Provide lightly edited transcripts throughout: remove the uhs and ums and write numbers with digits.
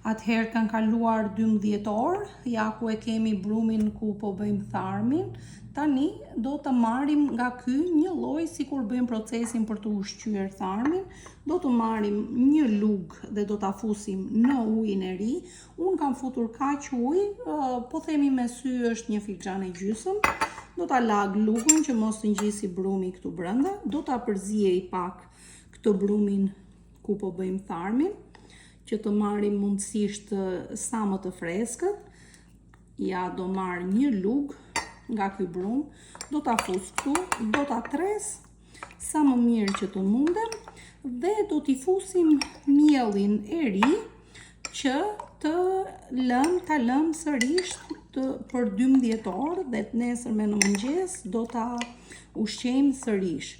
Atëherë kanë kaluar 12 orë, ja ku e kemi brumin ku po bëjmë tharmin. Tani do të marrim nga ky një lloj si kur bëjmë procesin për të ushqyer tharmin. Do të marrim një lugë dhe do ta fusim në ujin e ri. Unë kam futur kaq ujë, po themi me sy është 1 filxhan e gjysmë. Do ta lag lugën që mos të ngjisi brumi këtu brenda. Do ta përziej pak këtë brumin ku po bëjmë tharmin, që të marrim mundësisht sa më të freskët. Ja, do marr një lugë nga ky brum, do ta fus këtu, do ta tres sa më mirë që të mundem dhe do t'i fusim miellin e ri që ta lëm sërish për 12 orë dhe nesërme në mëngjes do ta ushqejmë sërish.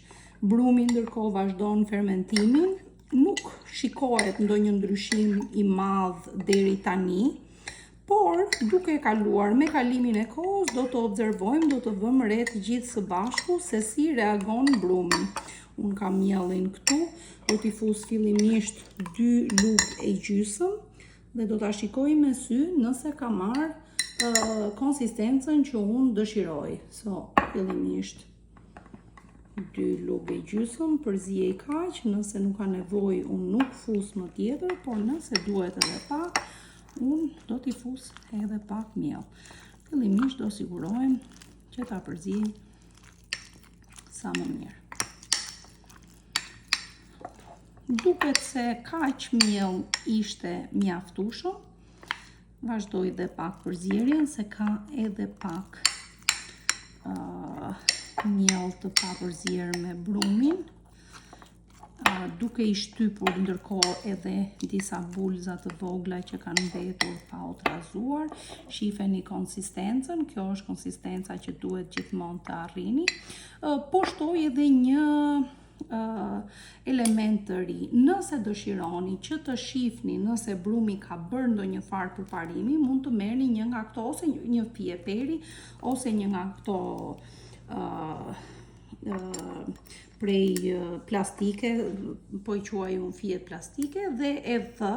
Brumi ndërkohë vazhdon fermentimin, nuk shikohet ndonjë ndryshim i madh deri tani. Por, duke kaluar me kalimin e kohës, do të observojmë, do të vëmë re të gjithë së bashku se si reagon brumi. Unë kam miellin këtu, do t'i fus fillimisht 2 lugë e gjysmë dhe do t'a shikoj me sy nëse ka marrë konsistencën që unë dëshiroj. Fillimisht 2 lugë e gjysmë, përziej kaq, nëse nuk ka nevojë unë nuk fus më tjetër, por nëse duhet edhe pak, unë do t'i fus edhe pak miell. Fillimisht do sigurohem që ta përziej sa më mirë. Duket se kaq miell ishte mjaftueshëm. Vazhdoj dhe pak përzierjen se ka edhe pak miell të papërzier me brumin. Duke i shtypur ndërkohë edhe disa bulza të vogla që kanë mbetur pa u trazuar. Shifeni konsistencën, kjo është konsistenca që duhet gjithmonë të arrini. Po shtoj edhe një element të ri. Nëse dëshironi që të shifni nëse brumi ka bërë ndonjë farë përparimi, mund të merrni një nga këto ose një fije peri ose një nga këto prej plastike, po i quaj unë fijet plastike, dhe e vë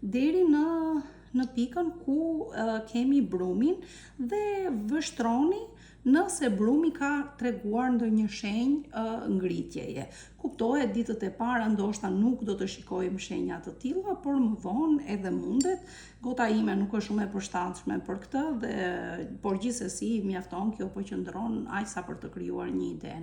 deri në pikën ku kemi brumin dhe vështroni nëse brumi ka treguar ndonjë shenjë ngritjeje. Kuptohet, ditët e para ndoshta nuk do të shikojmë shenja të tilla, por më vonë edhe mundet. Gota ime nuk është shumë e përshtatshme për këtë, por gjithsesi mjafton kjo po qëndron aq sa për të krijuar një ide.